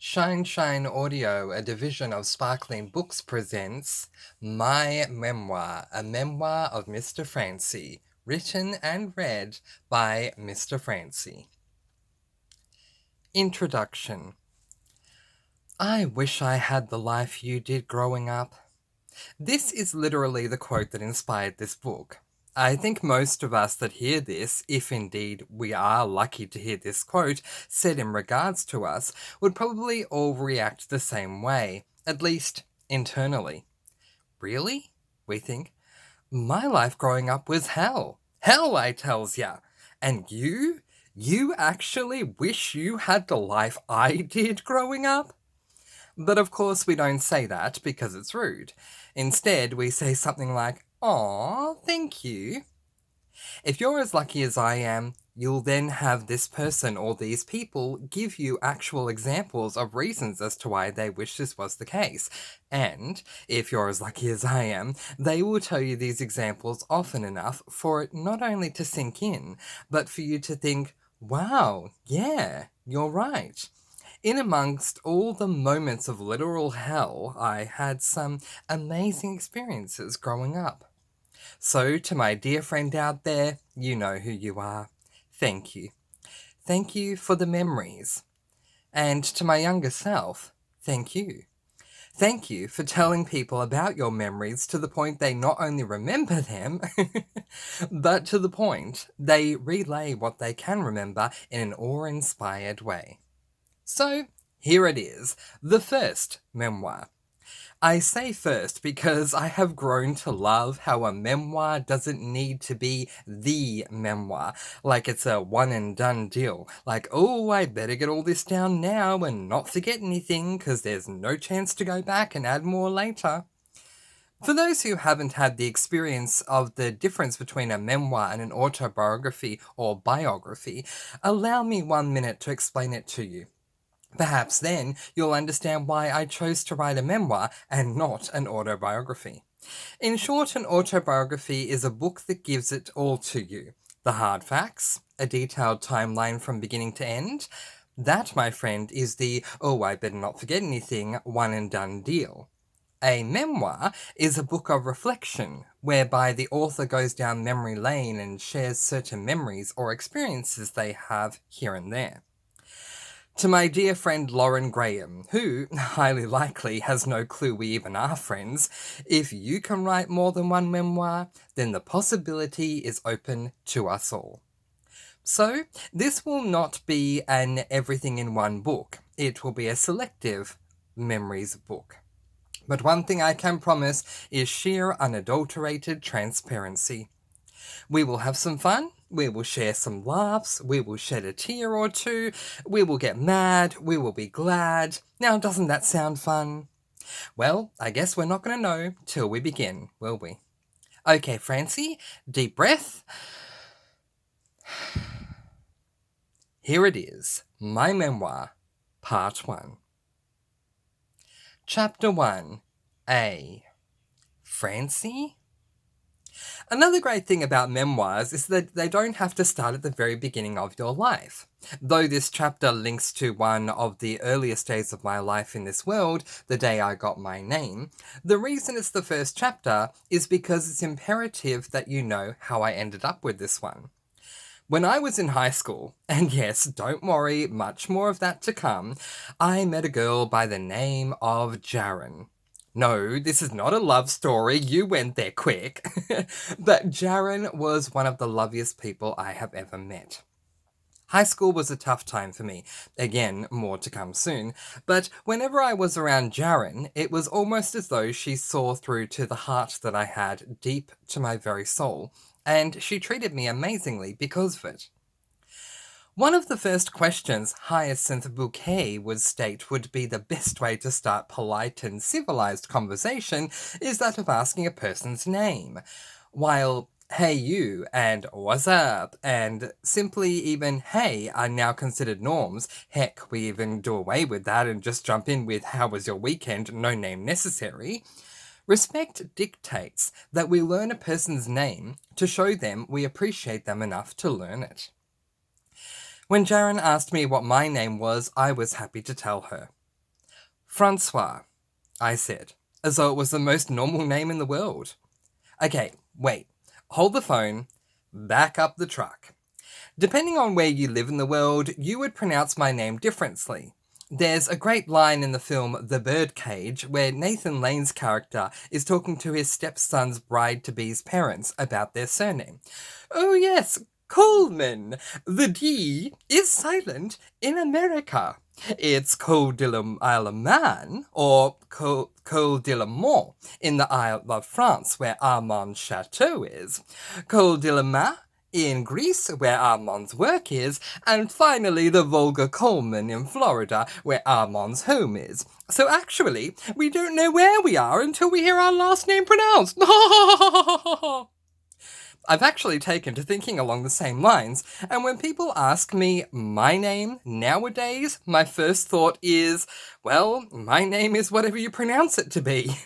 Shine Shine Audio, a division of Sparkling Books, presents My Memoir, a memoir of Mr. Francie, written and read by Mr. Francie. Introduction. I wish I had the life you did growing up. This is literally the quote that inspired this book. I think most of us that hear this, if indeed we are lucky to hear this quote said in regards to us, would probably all react the same way, at least internally. Really? We think. My life growing up was hell. Hell, I tells ya. And you? You actually wish you had the life I did growing up? But of course, we don't say that because it's rude. Instead, we say something like, "Aw, thank you." If you're as lucky as I am, you'll then have this person or these people give you actual examples of reasons as to why they wish this was the case. And if you're as lucky as I am, they will tell you these examples often enough for it not only to sink in, but for you to think, wow, yeah, you're right. In amongst all the moments of literal hell, I had some amazing experiences growing up. So, to my dear friend out there, you know who you are. Thank you. Thank you for the memories. And to my younger self, thank you. Thank you for telling people about your memories to the point they not only remember them, but to the point they relay what they can remember in an awe-inspired way. So, here it is, the first memoir. I say first because I have grown to love how a memoir doesn't need to be the memoir, like it's a one and done deal. Like, oh, I better get all this down now and not forget anything because there's no chance to go back and add more later. For those who haven't had the experience of the difference between a memoir and an autobiography or biography, allow me 1 minute to explain it to you. Perhaps then you'll understand why I chose to write a memoir and not an autobiography. In short, an autobiography is a book that gives it all to you. The hard facts, a detailed timeline from beginning to end. That, my friend, is the, oh, I better not forget anything, one and done deal. A memoir is a book of reflection, whereby the author goes down memory lane and shares certain memories or experiences they have here and there. To my dear friend Lauren Graham, who, highly likely, has no clue we even are friends, if you can write more than one memoir, then the possibility is open to us all. So, this will not be an everything in one book. It will be a selective memories book. But one thing I can promise is sheer unadulterated transparency. We will have some fun, we will share some laughs, we will shed a tear or two, we will get mad, we will be glad. Now, doesn't that sound fun? Well, I guess we're not going to know till we begin, will we? Okay, Francie, deep breath. Here it is, my memoir, part 1. Chapter 1, A. Francie? Another great thing about memoirs is that they don't have to start at the very beginning of your life. Though this chapter links to one of the earliest days of my life in this world, the day I got my name, the reason it's the first chapter is because it's imperative that you know how I ended up with this one. When I was in high school, and yes, don't worry, much more of that to come, I met a girl by the name of Jaren. No, this is not a love story, you went there quick. But Jaren was one of the loveliest people I have ever met. High school was a tough time for me. Again, more to come soon. But whenever I was around Jaren, it was almost as though she saw through to the heart that I had deep to my very soul, and she treated me amazingly because of it. One of the first questions Hyacinth Bouquet would state would be the best way to start polite and civilized conversation is that of asking a person's name. While hey you and what's up and simply even hey are now considered norms, heck, we even do away with that and just jump in with how was your weekend, no name necessary. Respect dictates that we learn a person's name to show them we appreciate them enough to learn it. When Jaren asked me what my name was, I was happy to tell her. Francois, I said, as though it was the most normal name in the world. Okay, wait. Hold the phone. Back up the truck. Depending on where you live in the world, you would pronounce my name differently. There's a great line in the film The Birdcage where Nathan Lane's character is talking to his stepson's bride-to-be's parents about their surname. Oh yes, Coleman. The D is silent in America. It's Col de l'Isle Man or Col de la Mont in the Isle of France where Armand's chateau is. Col de la Mar in Greece, where Armand's work is, and finally the vulgar Coleman in Florida, where Armand's home is. So actually, we don't know where we are until we hear our last name pronounced. I've actually taken to thinking along the same lines, and when people ask me my name nowadays, my first thought is, well, my name is whatever you pronounce it to be.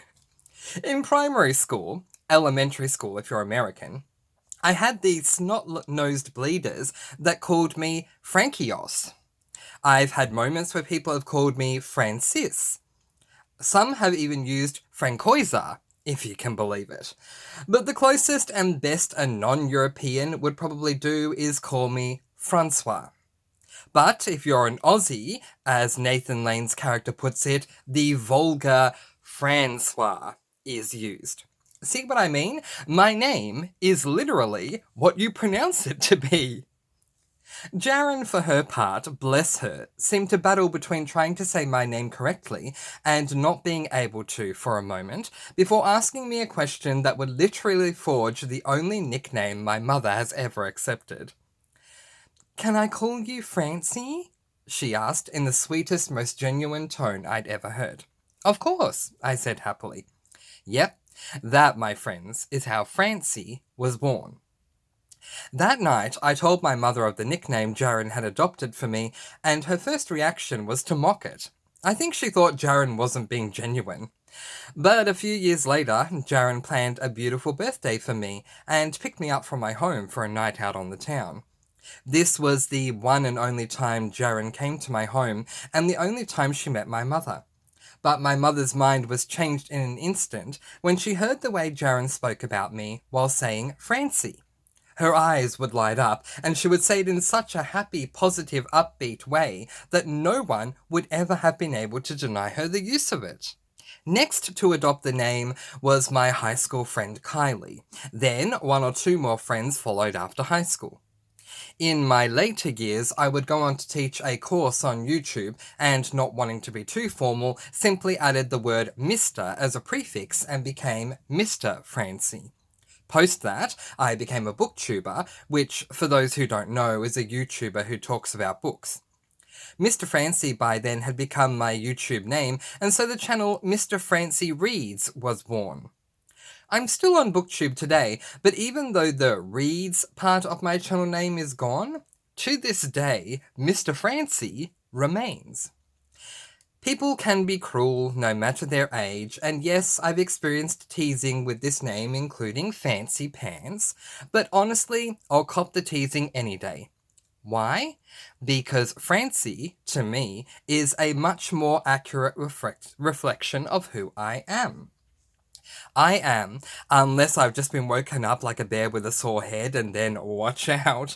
In primary school, elementary school if you're American, I had these snot-nosed bleeders that called me Frankios. I've had moments where people have called me Francis. Some have even used Francoisa, if you can believe it. But the closest and best a non-European would probably do is call me Francois. But if you're an Aussie, as Nathan Lane's character puts it, the vulgar Francois is used. See what I mean? My name is literally what you pronounce it to be. Jaren, for her part, bless her, seemed to battle between trying to say my name correctly and not being able to for a moment, before asking me a question that would literally forge the only nickname my mother has ever accepted. "Can I call you Francie?" she asked in the sweetest, most genuine tone I'd ever heard. "Of course," I said happily. Yep, that, my friends, is how Francie was born. That night, I told my mother of the nickname Jaren had adopted for me, and her first reaction was to mock it. I think she thought Jaren wasn't being genuine. But a few years later, Jaren planned a beautiful birthday for me and picked me up from my home for a night out on the town. This was the one and only time Jaren came to my home, and the only time she met my mother. But my mother's mind was changed in an instant when she heard the way Jaren spoke about me while saying Francie. Her eyes would light up, and she would say it in such a happy, positive, upbeat way that no one would ever have been able to deny her the use of it. Next to adopt the name was my high school friend Kylie. Then one or two more friends followed after high school. In my later years, I would go on to teach a course on YouTube, and not wanting to be too formal, simply added the word Mr. as a prefix and became Mr. Francie. Post that, I became a booktuber, which, for those who don't know, is a YouTuber who talks about books. Mr. Francie by then had become my YouTube name, and so the channel Mr. Francie Reads was born. I'm still on BookTube today, but even though the Reads part of my channel name is gone, to this day, Mr. Francie remains. People can be cruel no matter their age, and yes, I've experienced teasing with this name, including fancy pants, but honestly, I'll cop the teasing any day. Why? Because Francie, to me, is a much more accurate reflection of who I am. I am, unless I've just been woken up like a bear with a sore head, and then watch out.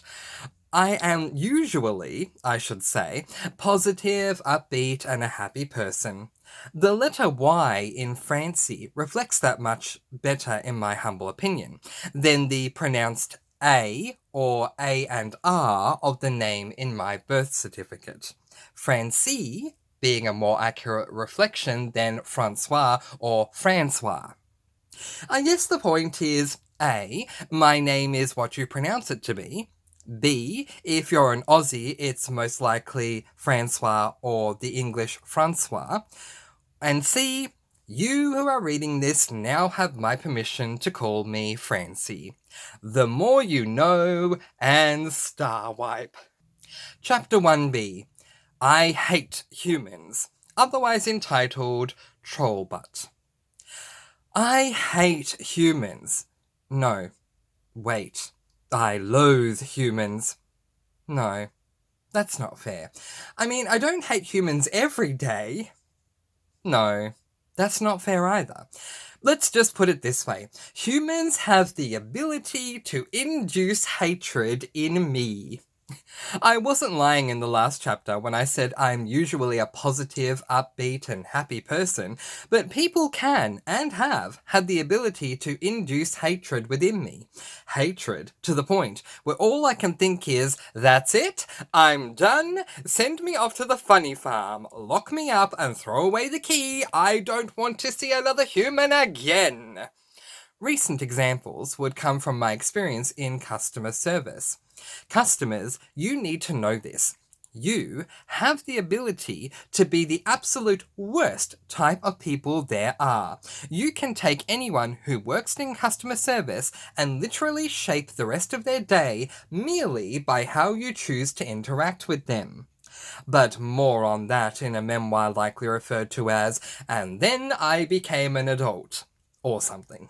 I am usually, I should say, positive, upbeat, and a happy person. The letter Y in Francie reflects that much better, in my humble opinion, than the pronounced A or A and R of the name in my birth certificate. Francie being a more accurate reflection than Francois or Francois. I guess the point is, A, my name is what you pronounce it to be. B, if you're an Aussie, it's most likely Francois or the English Francois. And C, you who are reading this now have my permission to call me Francie. The more you know, and star wipe. Chapter 1b. I Hate Humans, otherwise entitled Trollbutt. I hate humans. No, wait. I loathe humans. No, that's not fair. I mean, I don't hate humans every day. No, that's not fair either. Let's just put it this way. Humans have the ability to induce hatred in me. I wasn't lying in the last chapter when I said I'm usually a positive, upbeat, and happy person, but people can, and have, had the ability to induce hatred within me. Hatred to the point where all I can think is, that's it, I'm done, send me off to the funny farm, lock me up and throw away the key, I don't want to see another human again. Recent examples would come from my experience in customer service. Customers, you need to know this. You have the ability to be the absolute worst type of people there are. You can take anyone who works in customer service and literally shape the rest of their day merely by how you choose to interact with them. But more on that in a memoir likely referred to as "And Then I Became an Adult" or something.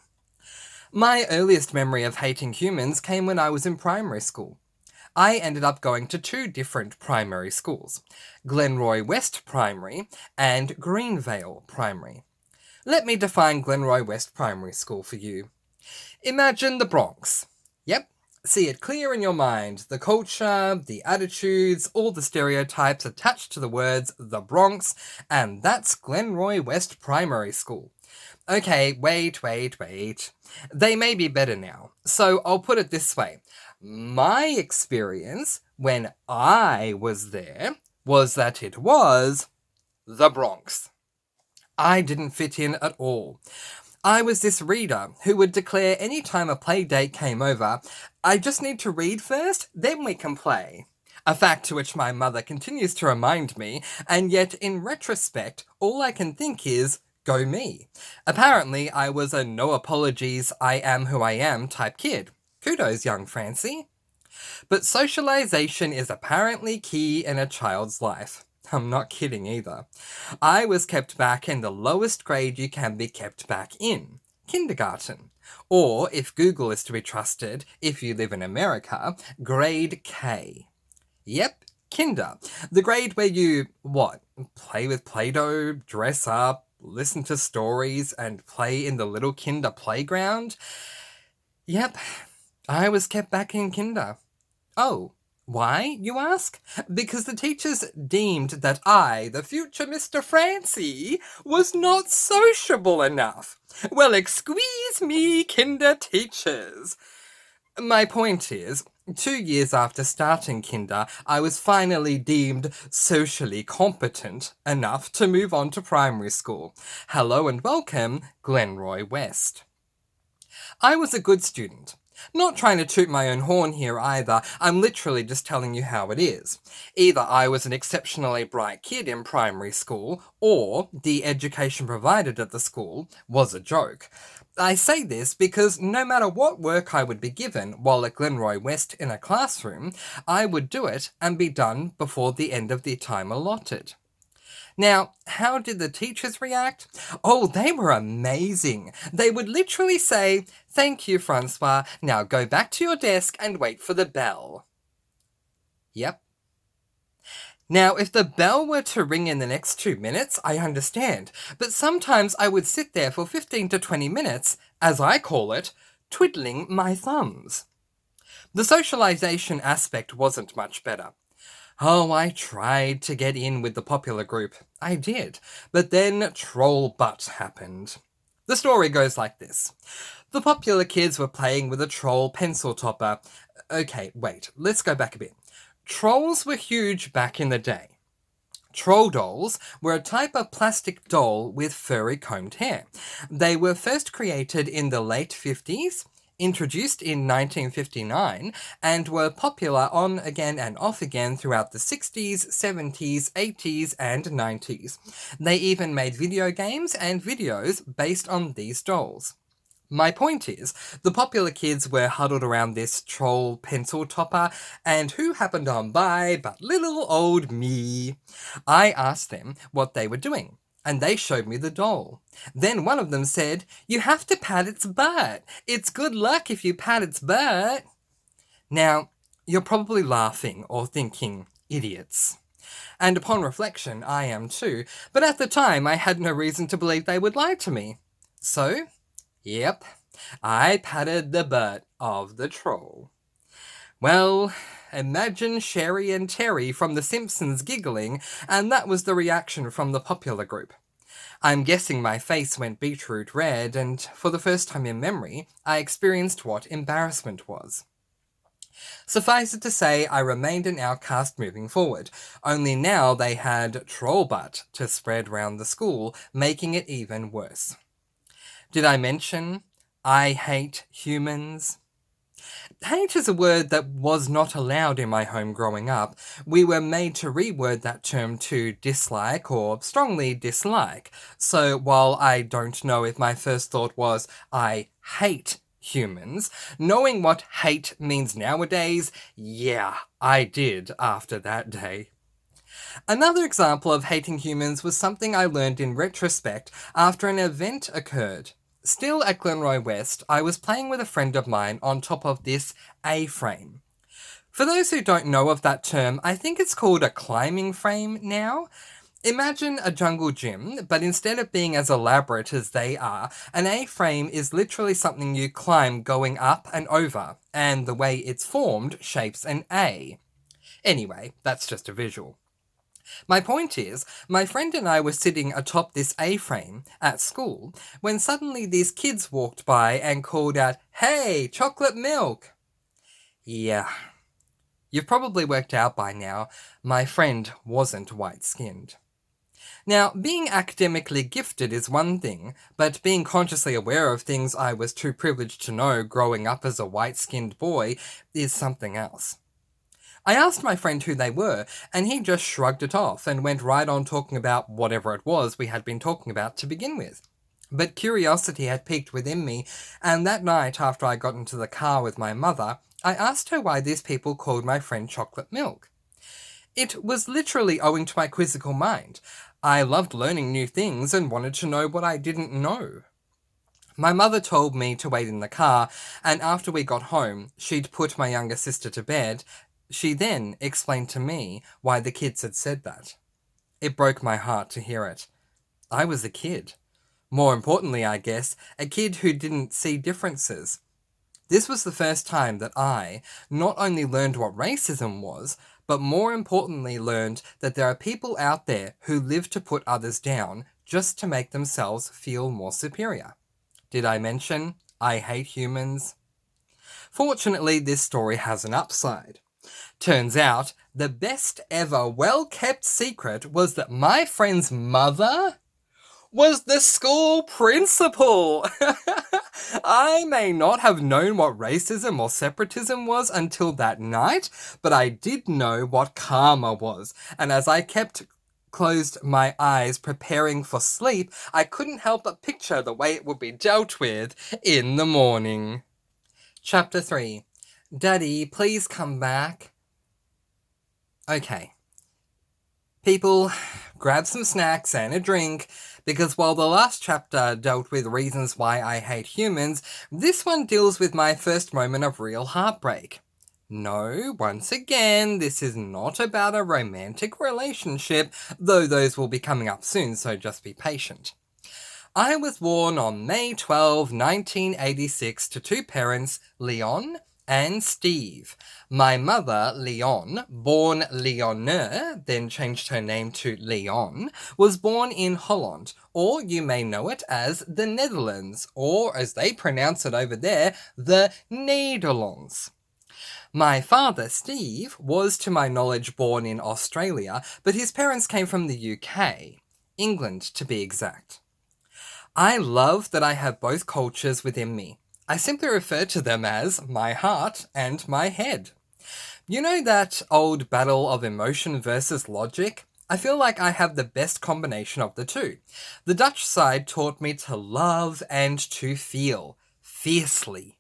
My earliest memory of hating humans came when I was in primary school. I ended up going to two different primary schools, Glenroy West Primary and Greenvale Primary. Let me define Glenroy West Primary School for you. Imagine the Bronx. Yep, see it clear in your mind. The culture, the attitudes, all the stereotypes attached to the words the Bronx, and that's Glenroy West Primary School. Okay, wait. They may be better now, so I'll put it this way. My experience when I was there was that it was the Bronx. I didn't fit in at all. I was this reader who would declare any time a play date came over, I just need to read first, then we can play. A fact to which my mother continues to remind me, and yet in retrospect, all I can think is, go me. Apparently, I was a no apologies, I am who I am type kid. Kudos, young Francie. But socialization is apparently key in a child's life. I'm not kidding either. I was kept back in the lowest grade you can be kept back in, kindergarten. Or, if Google is to be trusted, if you live in America, grade K. Yep, kinder. The grade where you, play with Play-Doh, dress up, listen to stories, and play in the little kinder playground? Yep, I was kept back in kinder. Oh, why, you ask? Because the teachers deemed that I, the future Mr. Francie, was not sociable enough. Well, excuse me, kinder teachers. My point is, 2 years after starting kinder, I was finally deemed socially competent enough to move on to primary school. Hello and welcome, Glenroy West. I was a good student. Not trying to toot my own horn here either, I'm literally just telling you how it is. Either I was an exceptionally bright kid in primary school, or the education provided at the school was a joke. I say this because no matter what work I would be given while at Glenroy West in a classroom, I would do it and be done before the end of the time allotted. Now, how did the teachers react? Oh, they were amazing. They would literally say, "Thank you, Francois. Now go back to your desk and wait for the bell." Yep. Now, if the bell were to ring in the next 2 minutes, I understand. But sometimes I would sit there for 15 to 20 minutes, as I call it, twiddling my thumbs. The socialization aspect wasn't much better. Oh, I tried to get in with the popular group. I did. But then Troll Butt happened. The story goes like this. The popular kids were playing with a troll pencil topper. Okay, wait, let's go back a bit. Trolls were huge back in the day. Troll dolls were a type of plastic doll with furry combed hair. They were first created in the late 50s, introduced in 1959, and were popular on again and off again throughout the 60s, 70s, 80s, and 90s. They even made video games and videos based on these dolls. My point is, the popular kids were huddled around this troll pencil topper, and who happened on by but little old me? I asked them what they were doing, and they showed me the doll. Then one of them said, "You have to pat its butt. It's good luck if you pat its butt." Now, you're probably laughing or thinking, idiots. And upon reflection, I am too, but at the time I had no reason to believe they would lie to me. So, yep, I patted the butt of the troll. Well, imagine Sherry and Terry from The Simpsons giggling, and that was the reaction from the popular group. I'm guessing my face went beetroot red, and for the first time in memory, I experienced what embarrassment was. Suffice it to say, I remained an outcast moving forward, only now they had troll butt to spread round the school, making it even worse. Did I mention I hate humans? Hate is a word that was not allowed in my home growing up. We were made to reword that term to dislike or strongly dislike. So while I don't know if my first thought was, I hate humans, knowing what hate means nowadays, yeah, I did after that day. Another example of hating humans was something I learned in retrospect after an event occurred. Still at Glenroy West, I was playing with a friend of mine on top of this A-frame. For those who don't know of that term, I think it's called a climbing frame now. Imagine a jungle gym, but instead of being as elaborate as they are, an A-frame is literally something you climb going up and over, and the way it's formed shapes an A. Anyway, that's just a visual. My point is, my friend and I were sitting atop this A-frame at school when suddenly these kids walked by and called out, "Hey, chocolate milk!" Yeah, you've probably worked out by now, my friend wasn't white-skinned. Now, being academically gifted is one thing, but being consciously aware of things I was too privileged to know growing up as a white-skinned boy is something else. I asked my friend who they were, and he just shrugged it off and went right on talking about whatever it was we had been talking about to begin with. But curiosity had piqued within me, and that night after I got into the car with my mother, I asked her why these people called my friend chocolate milk. It was literally owing to my quizzical mind. I loved learning new things and wanted to know what I didn't know. My mother told me to wait in the car, and after we got home, she'd put my younger sister to bed. She then explained to me why the kids had said that. It broke my heart to hear it. I was a kid. More importantly, I guess, a kid who didn't see differences. This was the first time that I not only learned what racism was, but more importantly learned that there are people out there who live to put others down just to make themselves feel more superior. Did I mention I hate humans? Fortunately, this story has an upside. Turns out, the best ever well-kept secret was that my friend's mother was the school principal. I may not have known what racism or separatism was until that night, but I did know what karma was. And as I closed my eyes preparing for sleep, I couldn't help but picture the way it would be dealt with in the morning. Chapter 3. Daddy, please come back. Okay. People, grab some snacks and a drink, because while the last chapter dealt with reasons why I hate humans, this one deals with my first moment of real heartbreak. No, once again, this is not about a romantic relationship, though those will be coming up soon, so just be patient. I was born on May 12, 1986 to two parents, Leon and Steve. My mother, Leon, born Leoneur, then changed her name to Leon, was born in Holland, or you may know it as the Netherlands, or as they pronounce it over there, the Nederlands. My father, Steve, was to my knowledge born in Australia, but his parents came from the UK, England to be exact. I love that I have both cultures within me. I simply refer to them as my heart and my head. You know that old battle of emotion versus logic? I feel like I have the best combination of the two. The Dutch side taught me to love and to feel, fiercely.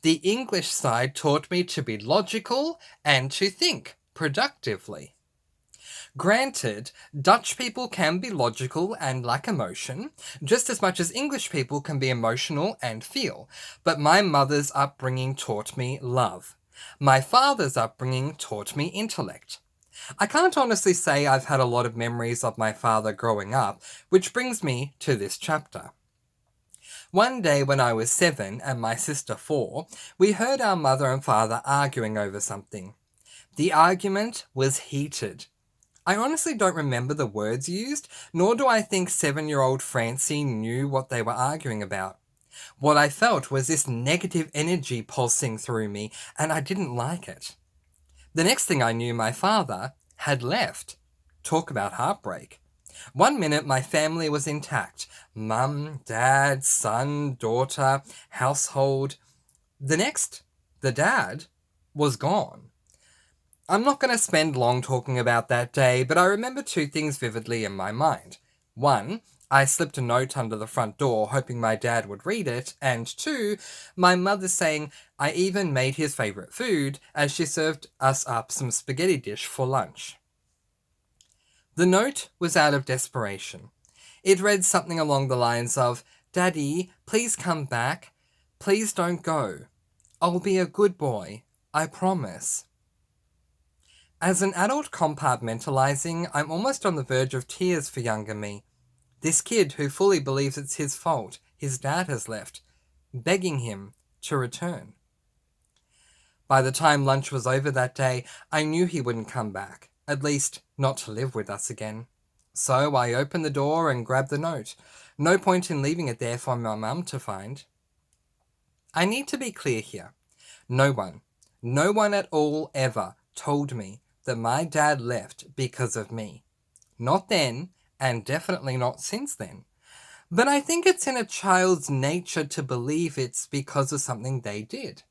The English side taught me to be logical and to think, productively. Granted, Dutch people can be logical and lack emotion, just as much as English people can be emotional and feel, but my mother's upbringing taught me love. My father's upbringing taught me intellect. I can't honestly say I've had a lot of memories of my father growing up, which brings me to this chapter. One day when I was 7 and my sister 4, we heard our mother and father arguing over something. The argument was heated. I honestly don't remember the words used, nor do I think 7-year-old Francie knew what they were arguing about. What I felt was this negative energy pulsing through me, and I didn't like it. The next thing I knew, my father had left. Talk about heartbreak. One minute my family was intact. Mum, dad, son, daughter, household. The next, the dad was gone. I'm not going to spend long talking about that day, but I remember two things vividly in my mind. One, I slipped a note under the front door hoping my dad would read it, and two, my mother saying I even made his favourite food as she served us up some spaghetti dish for lunch. The note was out of desperation. It read something along the lines of, "Daddy, please come back. Please don't go. I'll be a good boy. I promise." As an adult compartmentalizing, I'm almost on the verge of tears for younger me. This kid who fully believes it's his fault, his dad has left, begging him to return. By the time lunch was over that day, I knew he wouldn't come back, at least not to live with us again. So I opened the door and grabbed the note. No point in leaving it there for my mum to find. I need to be clear here. No one at all ever told me that my dad left because of me. Not then, and definitely not since then. But I think it's in a child's nature to believe it's because of something they did.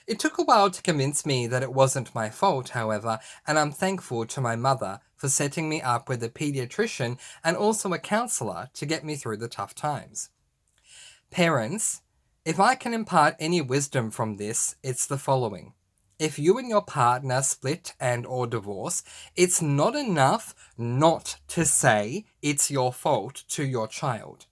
It took a while to convince me that it wasn't my fault, however, and I'm thankful to my mother for setting me up with a pediatrician and also a counsellor to get me through the tough times. Parents, if I can impart any wisdom from this, it's the following. If you and your partner split and or divorce, it's not enough not to say it's your fault to your child.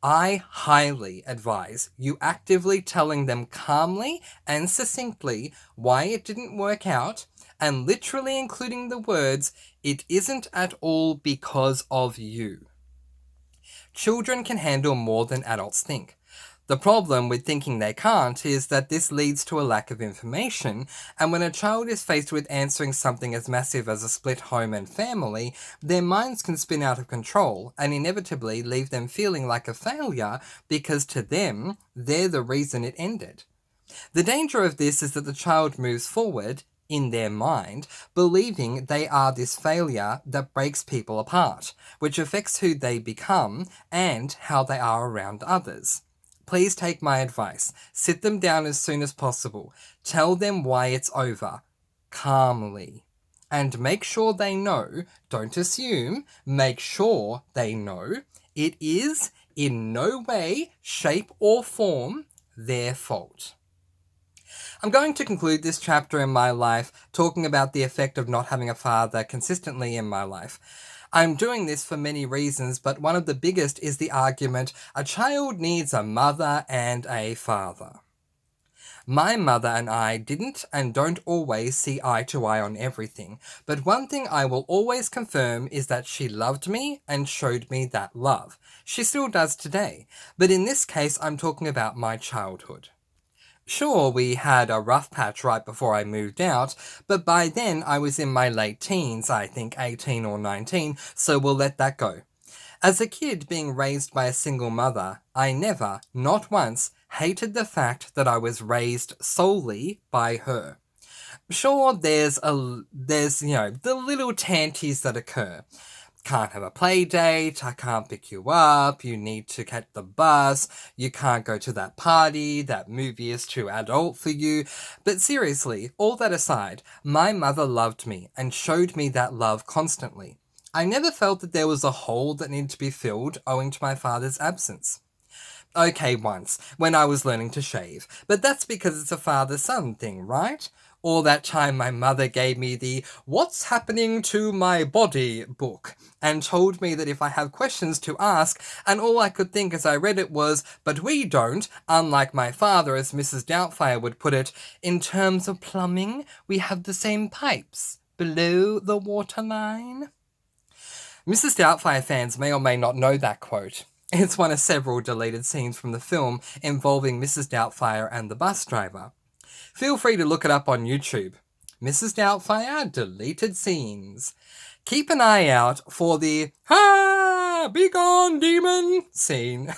I highly advise you actively telling them calmly and succinctly why it didn't work out, and literally including the words, "It isn't at all because of you." Children can handle more than adults think. The problem with thinking they can't is that this leads to a lack of information, and when a child is faced with answering something as massive as a split home and family, their minds can spin out of control and inevitably leave them feeling like a failure because to them, they're the reason it ended. The danger of this is that the child moves forward, in their mind, believing they are this failure that breaks people apart, which affects who they become and how they are around others. Please take my advice. Sit them down as soon as possible. Tell them why it's over. Calmly. And make sure they know, don't assume, make sure they know, it is in no way, shape, or form their fault. I'm going to conclude this chapter in my life talking about the effect of not having a father consistently in my life. I'm doing this for many reasons, but one of the biggest is the argument a child needs a mother and a father. My mother and I didn't and don't always see eye to eye on everything, but one thing I will always confirm is that she loved me and showed me that love. She still does today, but in this case I'm talking about my childhood. Sure, we had a rough patch right before I moved out, but by then I was in my late teens, I think 18 or 19, so we'll let that go. As a kid being raised by a single mother, I never, not once, hated the fact that I was raised solely by her. Sure, there's the little tanties that occur. Can't have a play date, I can't pick you up, you need to catch the bus, you can't go to that party, that movie is too adult for you. But seriously, all that aside, my mother loved me and showed me that love constantly. I never felt that there was a hole that needed to be filled owing to my father's absence. Okay, once, when I was learning to shave, but that's because it's a father-son thing, right? Or that time my mother gave me the "What's Happening to My Body" book and told me that if I have questions to ask, and all I could think as I read it was, "But we don't, unlike my father," as Mrs. Doubtfire would put it, "in terms of plumbing, we have the same pipes, below the waterline. Mrs. Doubtfire fans may or may not know that quote. It's one of several deleted scenes from the film involving Mrs. Doubtfire and the bus driver. Feel free to look it up on YouTube. Mrs. Doubtfire deleted scenes. Keep an eye out for the "Ha! Be gone, demon" scene.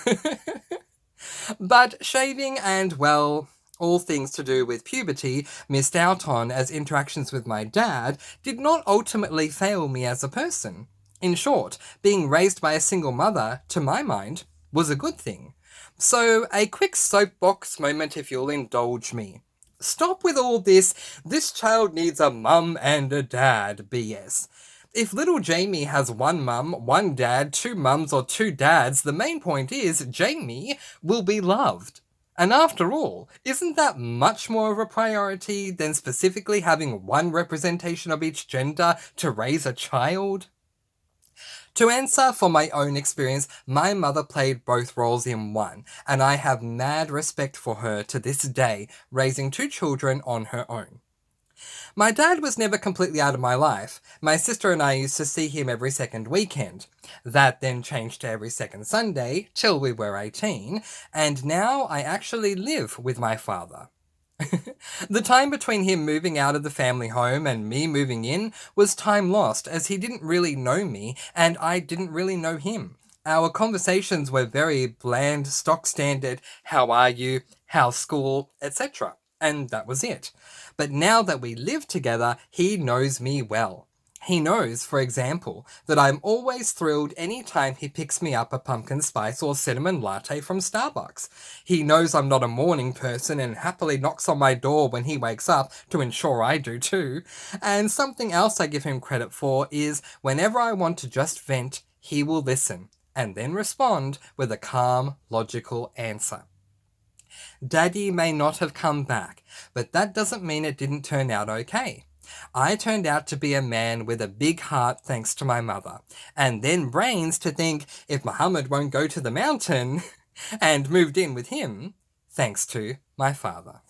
But shaving and, well, all things to do with puberty missed out on as interactions with my dad did not ultimately fail me as a person. In short, being raised by a single mother, to my mind, was a good thing. So, a quick soapbox moment if you'll indulge me. Stop with all this child needs a mum and a dad BS. If little Jamie has one mum, one dad, two mums, or two dads, the main point is Jamie will be loved. And after all, isn't that much more of a priority than specifically having one representation of each gender to raise a child? To answer for my own experience, my mother played both roles in one, and I have mad respect for her to this day, raising two children on her own. My dad was never completely out of my life. My sister and I used to see him every second weekend. That then changed to every second Sunday, till we were 18, and now I actually live with my father. The time between him moving out of the family home and me moving in was time lost, as he didn't really know me and I didn't really know him. Our conversations were very bland, stock standard, how are you, how's school, etc. And that was it. But now that we live together, he knows me well. He knows, for example, that I'm always thrilled any time he picks me up a pumpkin spice or cinnamon latte from Starbucks. He knows I'm not a morning person and happily knocks on my door when he wakes up to ensure I do too. And something else I give him credit for is whenever I want to just vent, he will listen and then respond with a calm, logical answer. Daddy may not have come back, but that doesn't mean it didn't turn out okay. I turned out to be a man with a big heart thanks to my mother, and then brains to think if Muhammad won't go to the mountain, and moved in with him thanks to my father.